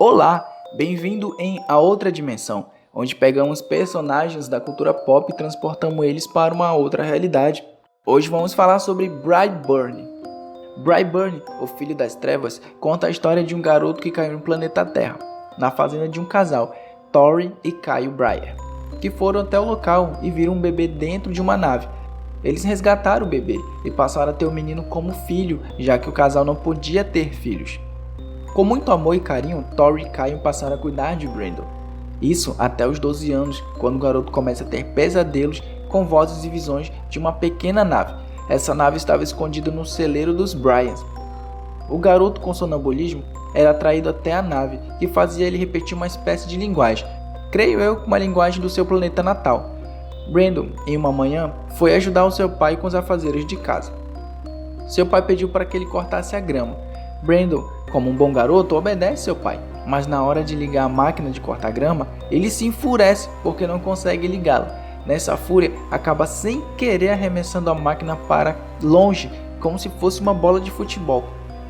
Olá, bem-vindo em A Outra Dimensão, onde pegamos personagens da cultura pop e transportamos eles para uma outra realidade. Hoje vamos falar sobre Brightburn. Brightburn, o Filho das Trevas, conta a história de um garoto que caiu no planeta Terra, na fazenda de um casal, Tori e Caio Breyer, que foram até o local e viram um bebê dentro de uma nave. Eles resgataram o bebê e passaram a ter o menino como filho, já que o casal não podia ter filhos. Com muito amor e carinho, Tori e Caio passaram a cuidar de Brandon. Isso até os 12 anos, quando o garoto começa a ter pesadelos com vozes e visões de uma pequena nave. Essa nave estava escondida no celeiro dos Bryans. O garoto com sonambulismo era atraído até a nave, que fazia ele repetir uma espécie de linguagem, creio eu, uma linguagem do seu planeta natal. Brandon, em uma manhã, foi ajudar o seu pai com os afazeres de casa. Seu pai pediu para que ele cortasse a grama. Brandon, como um bom garoto, obedece seu pai, mas na hora de ligar a máquina de cortar grama, ele se enfurece porque não consegue ligá-la. Nessa fúria, acaba sem querer arremessando a máquina para longe, como se fosse uma bola de futebol.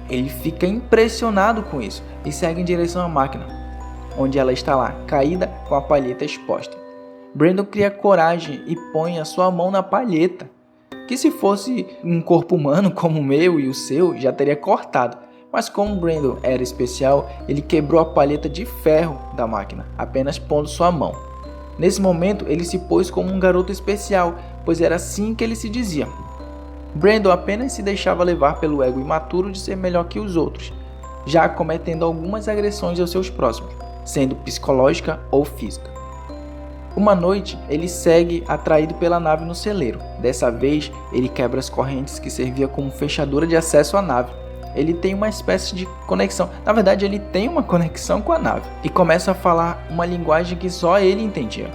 Ele fica impressionado com isso e segue em direção à máquina, onde ela está lá, caída com a palheta exposta. Brandon cria coragem e põe a sua mão na palheta, que se fosse um corpo humano como o meu e o seu, já teria cortado. Mas como Brandon era especial, ele quebrou a palheta de ferro da máquina, apenas pondo sua mão. Nesse momento, ele se pôs como um garoto especial, pois era assim que ele se dizia. Brandon apenas se deixava levar pelo ego imaturo de ser melhor que os outros, já cometendo algumas agressões aos seus próximos, sendo psicológica ou física. Uma noite, ele segue atraído pela nave no celeiro. Dessa vez, ele quebra as correntes que servia como fechadura de acesso à nave. Ele tem uma espécie de conexão, na verdade ele tem uma conexão com a nave e começa a falar uma linguagem que só ele entendia.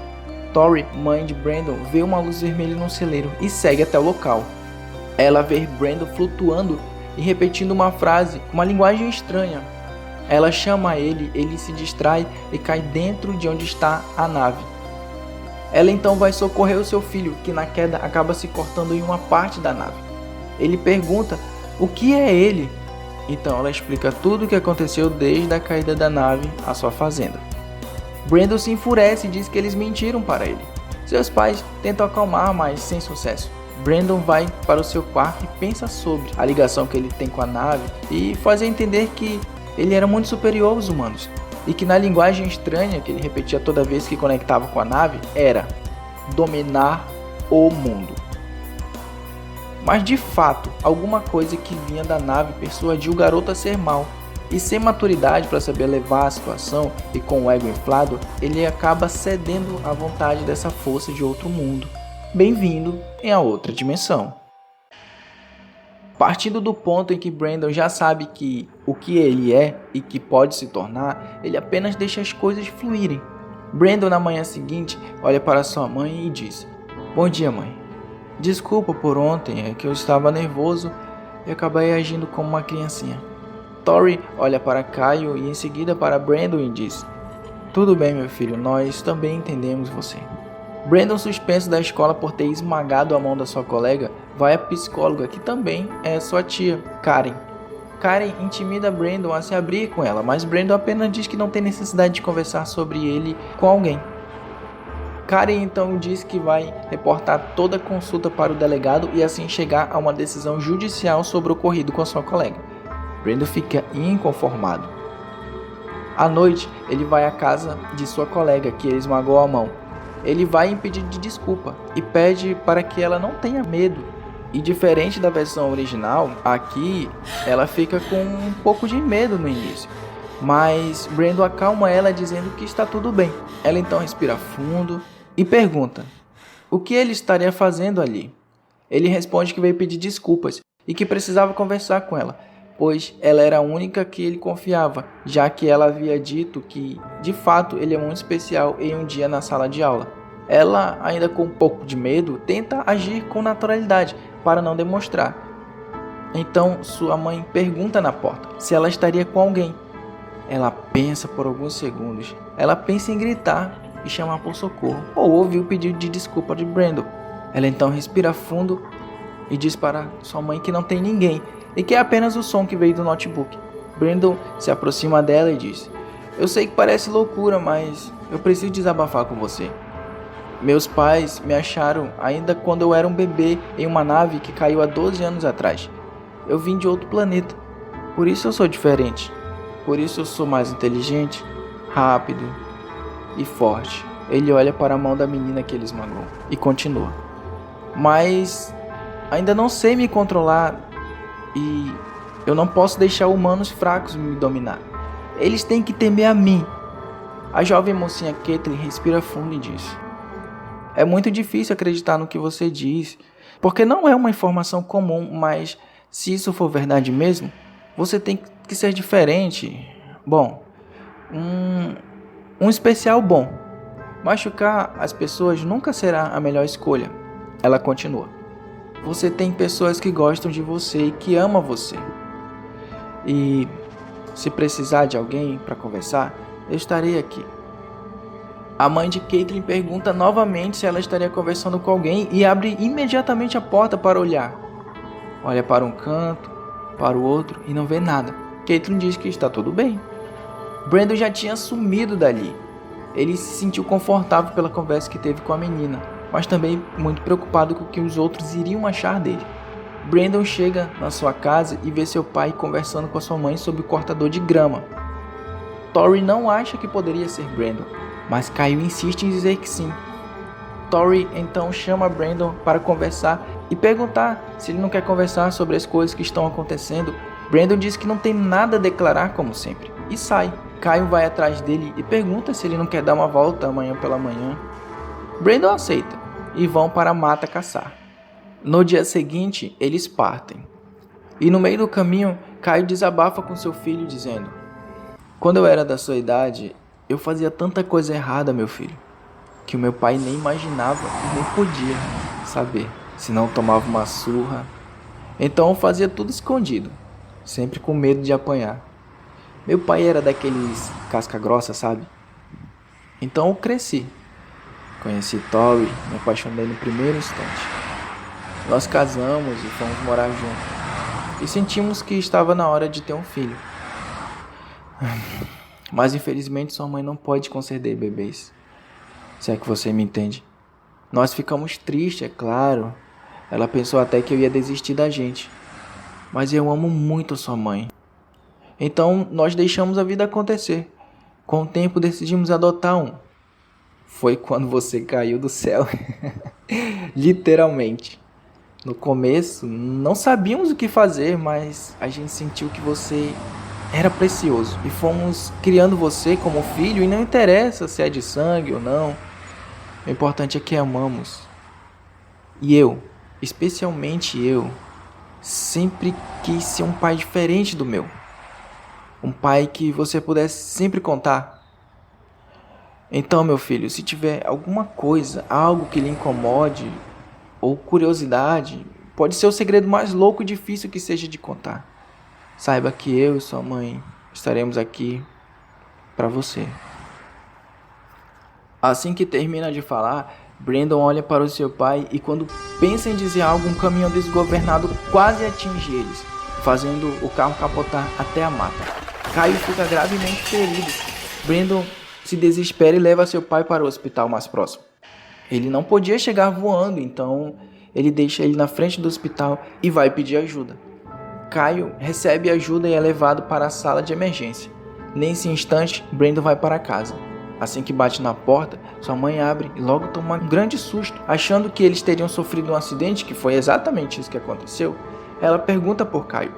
Tori, mãe de Brandon, vê uma luz vermelha no celeiro e segue até o local. Ela vê Brandon flutuando e repetindo uma frase, uma linguagem estranha. Ela chama ele se distrai e cai dentro de onde está a nave. Ela então vai socorrer o seu filho, que na queda acaba se cortando em uma parte da nave. Ele pergunta o que é ele. Então ela explica tudo o que aconteceu desde a caída da nave à sua fazenda. Brandon se enfurece e diz que eles mentiram para ele. Seus pais tentam acalmar, mas sem sucesso. Brandon vai para o seu quarto e pensa sobre a ligação que ele tem com a nave e faz entender que ele era muito superior aos humanos e que na linguagem estranha que ele repetia toda vez que conectava com a nave era dominar o mundo. Mas de fato, alguma coisa que vinha da nave persuadiu o garoto a ser mau. E sem maturidade para saber levar a situação e com o ego inflado, ele acaba cedendo à vontade dessa força de outro mundo. Bem-vindo em A Outra Dimensão. Partindo do ponto em que Brandon já sabe o que ele é e que pode se tornar, ele apenas deixa as coisas fluírem. Brandon na manhã seguinte olha para sua mãe e diz: "Bom dia, mãe. Desculpa por ontem, é que eu estava nervoso e acabei agindo como uma criancinha." Tori olha para Caio e em seguida para Brandon e diz: "Tudo bem, meu filho, nós também entendemos você." Brandon, suspenso da escola por ter esmagado a mão da sua colega, vai à psicóloga, que também é sua tia, Karen. Karen intimida Brandon a se abrir com ela, mas Brandon apenas diz que não tem necessidade de conversar sobre ele com alguém. Karen então diz que vai reportar toda a consulta para o delegado e assim chegar a uma decisão judicial sobre o ocorrido com a sua colega. Brandon fica inconformado. À noite, ele vai à casa de sua colega que ele esmagou a mão. Ele vai em pedido de desculpa e pede para que ela não tenha medo. E diferente da versão original, aqui ela fica com um pouco de medo no início. Mas Brandon acalma ela dizendo que está tudo bem. Ela então respira fundo e pergunta o que ele estaria fazendo ali. Ele responde que veio pedir desculpas e que precisava conversar com ela, pois ela era a única que ele confiava, já que ela havia dito que, de fato, ele é muito especial em um dia na sala de aula. Ela, ainda com um pouco de medo, tenta agir com naturalidade para não demonstrar. Então, sua mãe pergunta na porta se ela estaria com alguém. Ela pensa por alguns segundos. Ela pensa em gritar e chamar por socorro, ou ouvir o pedido de desculpa de Brandon. Ela então respira fundo e diz para sua mãe que não tem ninguém e que é apenas o som que veio do notebook. Brandon se aproxima dela e diz: Eu sei que parece loucura, mas eu preciso desabafar com você. Meus pais me acharam ainda quando eu era um bebê em uma nave que caiu há 12 anos atrás. Eu vim de outro planeta. Por isso eu sou diferente. Por isso eu sou mais inteligente, rápido e forte. Ele olha para a mão da menina que ele esmagou e continua. Mas ainda não sei me controlar e eu não posso deixar humanos fracos me dominar. Eles têm que temer a mim. A jovem mocinha Caitlin respira fundo e diz: é muito difícil acreditar no que você diz, porque não é uma informação comum, mas se isso for verdade mesmo, você tem que ser diferente. Bom, um especial bom. Machucar as pessoas nunca será a melhor escolha. Ela continua: você tem pessoas que gostam de você e que amam você. E se precisar de alguém para conversar, eu estarei aqui. A mãe de Caitlin pergunta novamente se ela estaria conversando com alguém e abre imediatamente a porta para olhar. Olha para um canto, para o outro e não vê nada. Caitlin diz que está tudo bem. Brandon já tinha sumido dali. Ele se sentiu confortável pela conversa que teve com a menina, mas também muito preocupado com o que os outros iriam achar dele. Brandon chega na sua casa e vê seu pai conversando com a sua mãe sobre o cortador de grama. Tori não acha que poderia ser Brandon, mas Kyle insiste em dizer que sim. Tori então chama Brandon para conversar e perguntar se ele não quer conversar sobre as coisas que estão acontecendo. Brandon diz que não tem nada a declarar como sempre e sai. Kyle vai atrás dele e pergunta se ele não quer dar uma volta amanhã pela manhã. Brandon aceita e vão para a mata caçar. No dia seguinte, eles partem. E no meio do caminho, Kyle desabafa com seu filho dizendo: quando eu era da sua idade, eu fazia tanta coisa errada, meu filho, que o meu pai nem imaginava e nem podia saber, senão tomava uma surra. Então eu fazia tudo escondido, sempre com medo de apanhar. Meu pai era daqueles casca grossa, sabe? Então eu cresci. Conheci Tori, me apaixonei no primeiro instante. Nós casamos e fomos morar juntos. E sentimos que estava na hora de ter um filho. Mas infelizmente sua mãe não pode conceder bebês. Se é que você me entende. Nós ficamos tristes, é claro. Ela pensou até que eu ia desistir da gente. Mas eu amo muito sua mãe. Então nós deixamos a vida acontecer. Com o tempo decidimos adotar um. Foi quando você caiu do céu. Literalmente. No começo não sabíamos o que fazer, mas a gente sentiu que você era precioso. E fomos criando você como filho e não interessa se é de sangue ou não. O importante é que amamos. E eu, especialmente eu, sempre quis ser um pai diferente do meu. Um pai que você pudesse sempre contar. Então, meu filho, se tiver alguma coisa, algo que lhe incomode, ou curiosidade, pode ser o segredo mais louco e difícil que seja de contar. Saiba que eu e sua mãe estaremos aqui para você. Assim que termina de falar, Brandon olha para o seu pai e quando pensa em dizer algo, um caminhão desgovernado quase atinge eles, fazendo o carro capotar até a mata. Kyle fica gravemente ferido. Brandon se desespera e leva seu pai para o hospital mais próximo. Ele não podia chegar voando, então ele deixa ele na frente do hospital e vai pedir ajuda. Kyle recebe ajuda e é levado para a sala de emergência. Nesse instante, Brandon vai para casa. Assim que bate na porta, sua mãe abre e logo toma um grande susto. Achando que eles teriam sofrido um acidente, que foi exatamente isso que aconteceu, ela pergunta por Kyle.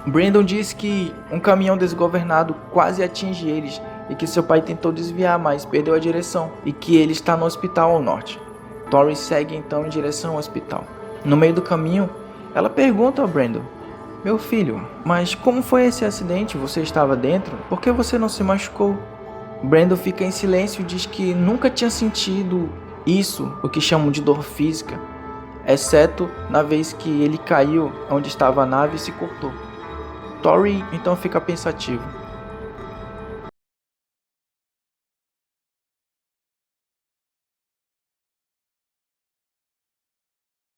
Brandon diz que um caminhão desgovernado quase atinge eles e que seu pai tentou desviar, mas perdeu a direção e que ele está no hospital ao norte. Tori segue então em direção ao hospital. No meio do caminho, ela pergunta ao Brandon: meu filho, mas como foi esse acidente? Você estava dentro? Por que você não se machucou? Brandon fica em silêncio e diz que nunca tinha sentido isso, o que chamam de dor física, exceto na vez que ele caiu onde estava a nave e se cortou. Tori então fica pensativo.